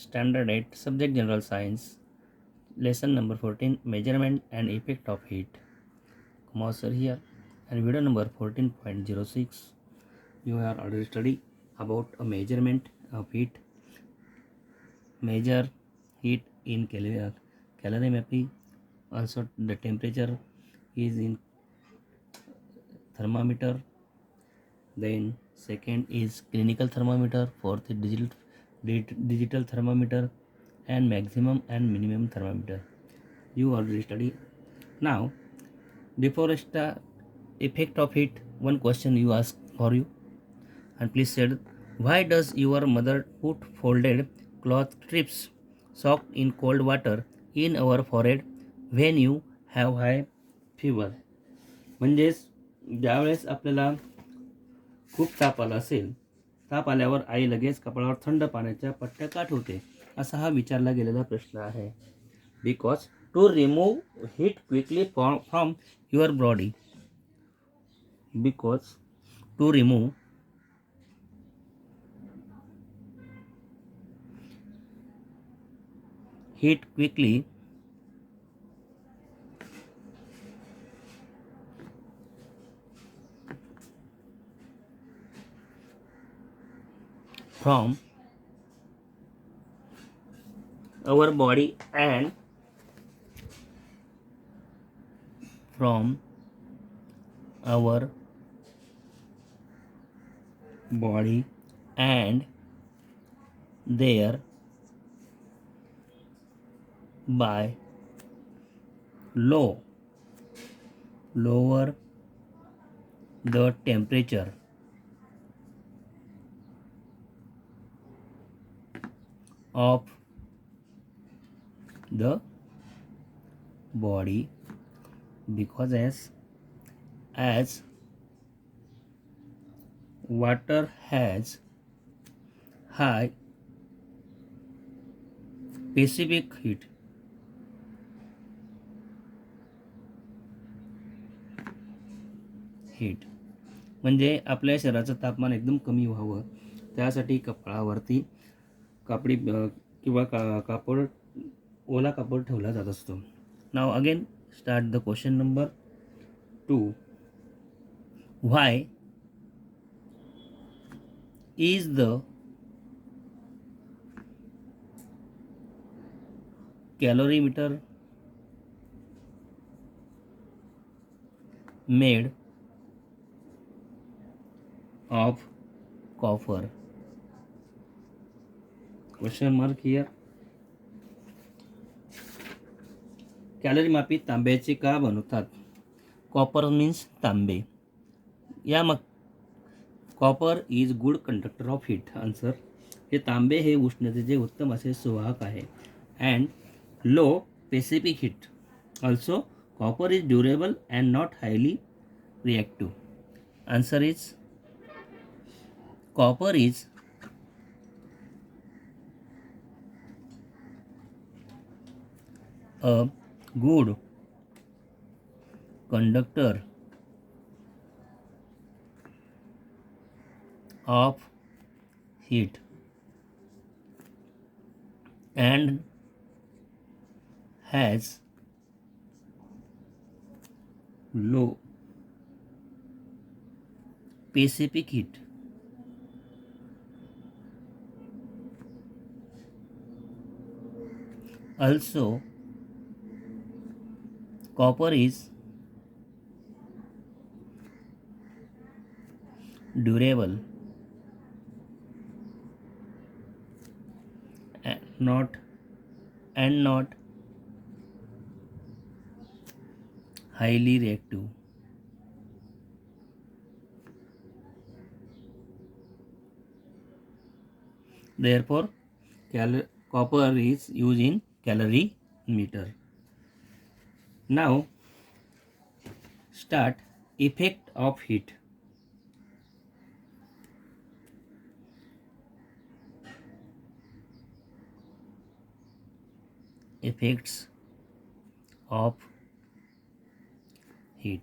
Standard 8, Subject General Science, Lesson number 14, Measurement and Effect of Heat. Kumar sir here, and video number 14.06. You have already studied about a measurement of heat. Measure heat in calorimetry. Also, the temperature is in thermometer. Then second is clinical thermometer. Fourth is digital thermometer, and maximum and minimum thermometer. You already study. Now, before I start effect of heat, one question you ask for you, and please said, why does your mother put folded cloth strips soaked in cold water in our forehead when you have high fever? म्हणजेच ज्यावेळेस आपल्याला खूप ताप आला असेल, ताप आल्यावर आई लगेच कपाळावर थंड पाण्याच्या पट्ट्या का ठेवते, असा हा विचारला गेलेला प्रश्न आहे. Because to remove heat quickly from your body. Because to remove heat quickly from our body and from our body and there by lower the temperature of the body, because as water has high specific heat, म्हणजे आपल्या शरीराचं तापमान एकदम कमी व्हावं त्यासाठी कपाळावरती कापडी किंवा कापड, ओला कापड ठेवला जात असतो. Now again start the question number 2. Why is the calorimeter made of copper? Question mark here. Calorie मापी तांब्याचे का बनवतात? कॉपर मीन्स तांबे. या मग copper is good conductor of heat. Answer, हे तांबे हे उष्णतेचे उत्तम असे सुवाहक आहे. And low specific heat. Also copper is durable and not highly reactive. Answer is copper is a good conductor of heat and has low specific heat. Also, copper is durable and not highly reactive. Therefore, copper is used in calorimeter. Now, start effect of heat. Effects of heat.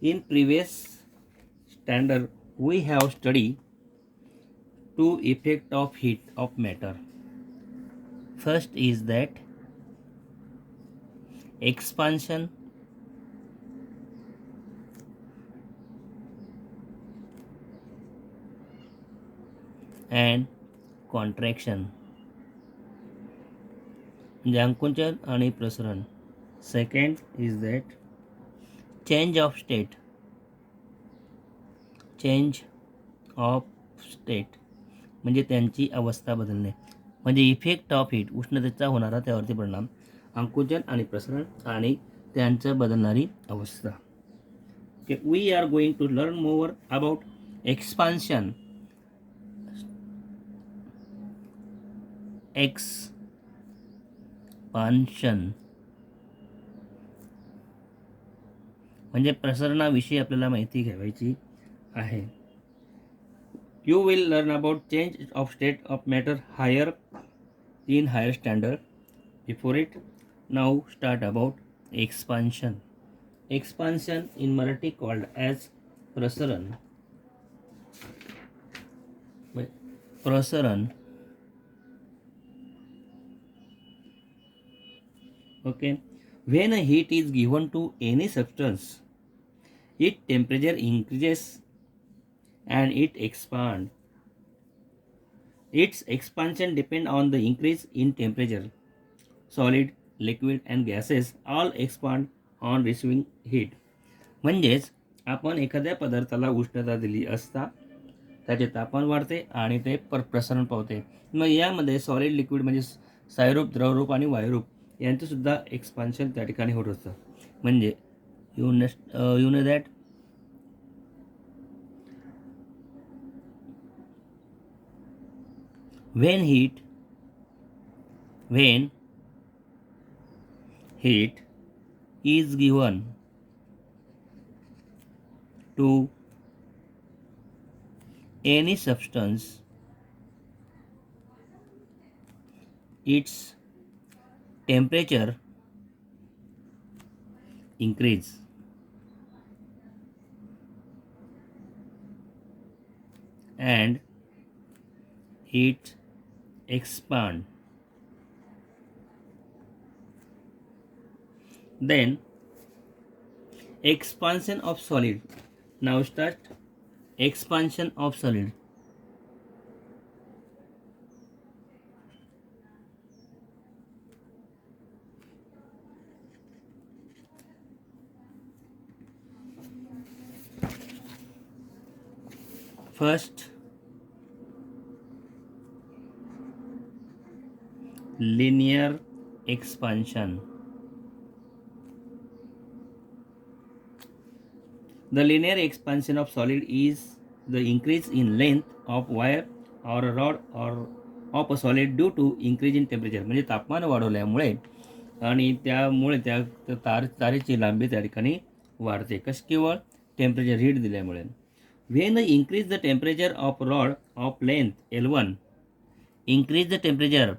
In previous standard, we have studied two effects of heat of matter. First is that expansion and contraction, म्हणजे आकुंचन आणि प्रसरण. Second is that change of state, change of state म्हणजे त्यांची अवस्था बदलणे, म्हणजे effect of heat उष्णतेचा होणारा त्यावरती परिणाम, आकुंचन आणि प्रसरण आणि त्यांचं बदलणारी अवस्था. Okay, we are going to learn more about expansion, म्हणजे प्रसरणाविषयी आपल्याला माहिती घ्यायची आहे. You will learn about change of state of matter higher in higher standard. Before it, now start about expansion. Expansion in Marathi called as prasaran. Prasaran. Okay. When a heat is given to any substance, its temperature increases and it expands. Its expansion depends on the increase in temperature. Solid, liquid and gases all expand on receiving heat. म्हणजेच आपण एखाद्या पदार्थाला उष्णता दिली असता त्याचे तापमान वाढते आणि ते प्रसरण पावते. मग यामध्ये सॉलिड, लिक्विड म्हणजे स्थायरूप, द्रवरूप आणि वायुरूप यांचंसुद्धा एक्सपान्शन त्या ठिकाणी होत असतं. म्हणजे you know that when heat is given to any substance, its temperature increase and it expand. Then expansion of solid. Now start expansion of solid. First, linear expansion. The linear expansion of solid is the increase in length of wire or a rod or of a solid due to increase in temperature. म्हणजे तापमान वाढवल्यामुळे आणि त्यामुळे त्या तारेची लांबी त्या ठिकाणी वाढते. कशी? केवळ टेम्परेचर हीट दिल्यामुळे. When increase the temperature of rod of length L1, increase the temperature,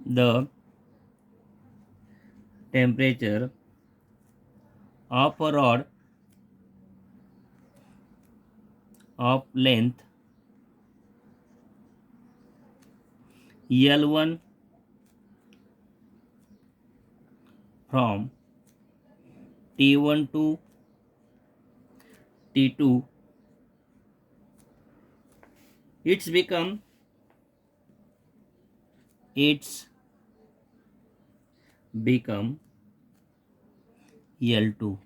the temperature of a rod of length L1 from T1 to T2, it's become L2.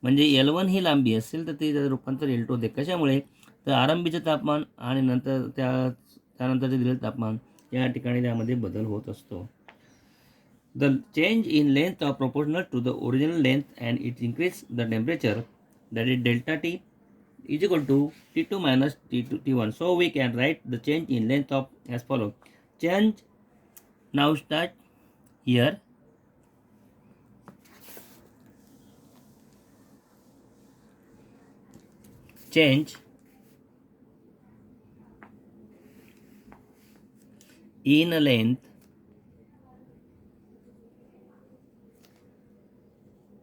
म्हणजे L1 ही लांबी असेल तर ते रूपांतर L2 होते. कशामुळे? तर आरंभीचं तापमान आणि नंतर त्यानंतरचे दिलेलं तापमान या ठिकाणी त्यामध्ये बदल होत असतो. The change in length are proportional to the original length and it increase the temperature, that is delta T is equal to T2 minus T1. So we can write the change in length of as follows. Change, now start here. Change in length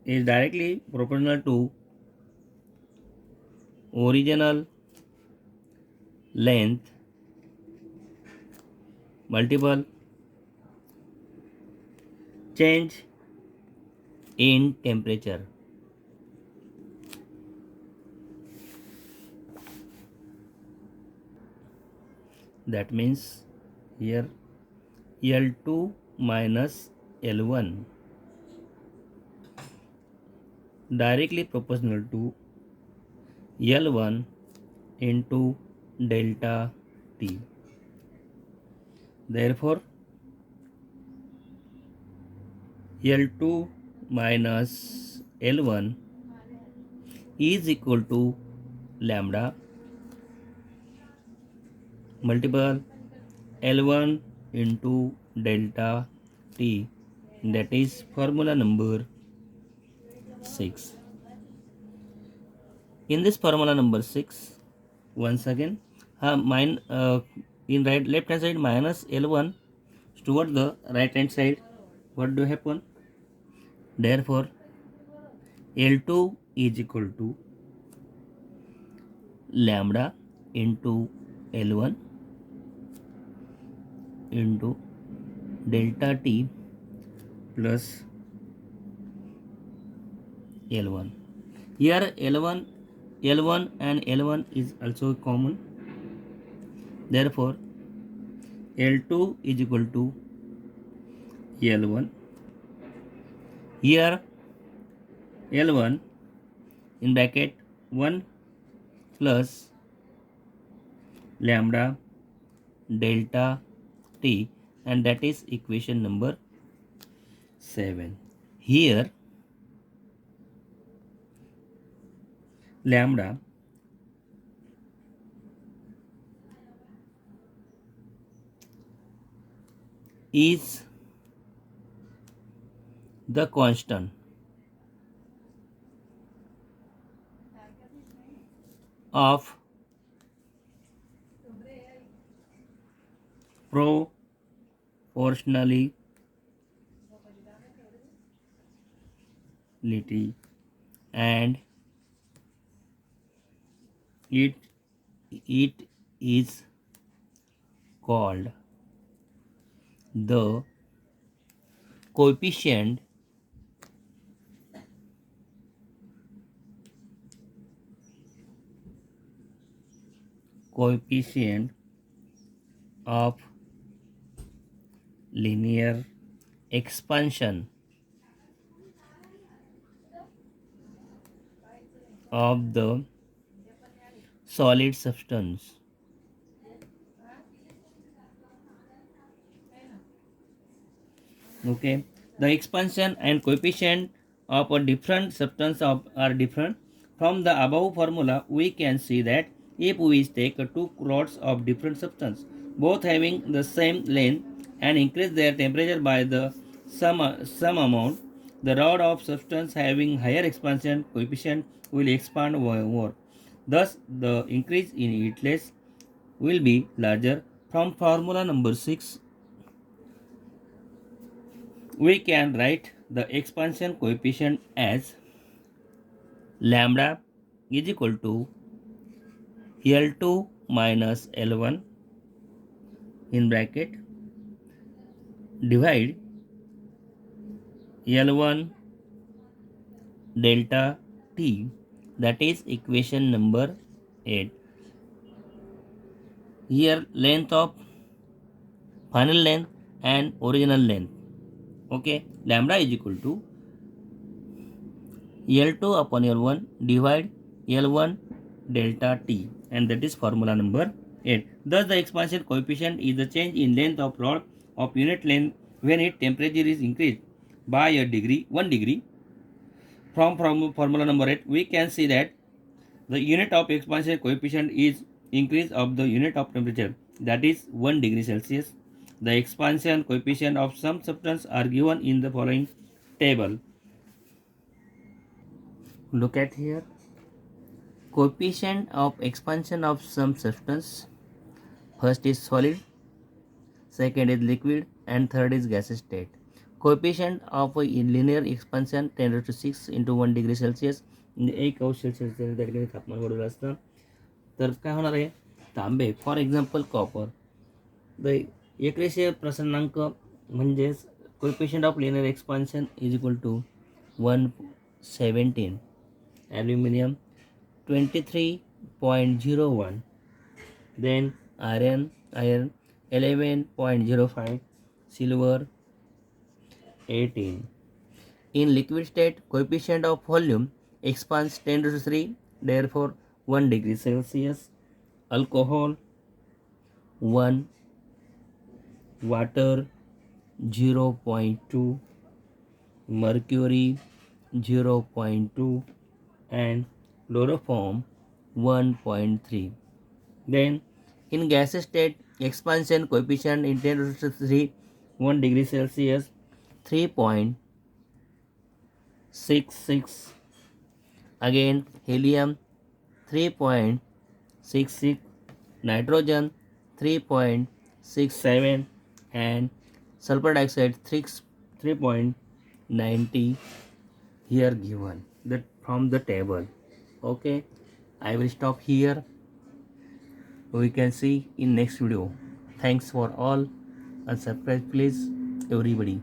is directly proportional to original length multiple change in temperature. That means here L2 minus L1 directly proportional to L1 into delta T. Therefore, L2 minus L1 is equal to lambda multiple L1 into delta T, that is formula number 6. In this formula number 6, once again, in left hand side minus L1 toward the right hand side, what do happen? Therefore, L2 is equal to lambda into L1 into delta T plus L1. Here L1 and L1 is also common. Therefore, L2 is equal to L1. Here L1 in bracket 1 plus lambda delta T, and that is equation number 7. Here lambda is the constant of proportionality and it is called the coefficient of linear expansion of the solid substance. Okay, the expansion and coefficient of a different substance are different. From the above formula, we can see that if we take two rods of different substance, both having the same length, and increase their temperature by the some amount, the rod of substance having higher expansion coefficient will expand more. Thus, the increase in heatless will be larger. From formula number 6, we can write the expansion coefficient as lambda is equal to L2 minus L1 in bracket divide L1 delta T, that is equation number 8. Here length of final length and original length. Okay, lambda is equal to L2 upon L1 divide L1 delta T, and that is formula number 8. Thus, the expansion coefficient is the change in length of rod of unit length when its temperature is increased by a degree, 1 degree. From formula number 8, we can see that the unit of expansion coefficient is increase of the unit of temperature, that is 1 degree Celsius. The expansion coefficient of some substance are given in the following table. Look at here. Coefficient of expansion of some substance. First is solid, second is liquid, and third is gaseous state. coefficient of a linear expansion 10 to 6 into 1 degree Celsius. 1 अंश Celsius त्या ठिकाणी तापमान वाढवलं असतं. तर काय होणार आहे, तांबे फॉर एक्झाम्पल कॉपर द एकरेषीय प्रसरणांक म्हणजेच coefficient of linear expansion is equal to 117, aluminium 23.01, then iron 11.05, silver 18. In liquid state, coefficient of volume expands 10 to 3, therefore 1 degree Celsius. Alcohol 1, water 0.2, mercury 0.2, and chloroform 1.3. Then in gaseous state, expansion coefficient in 10 to 3, 1 degree Celsius 3.66. Again helium 3.66, nitrogen 3.67, and sulfur dioxide 3.90 here given that from the table. Okay, I will stop here. We can see in next video. Thanks for all, and subscribe please everybody.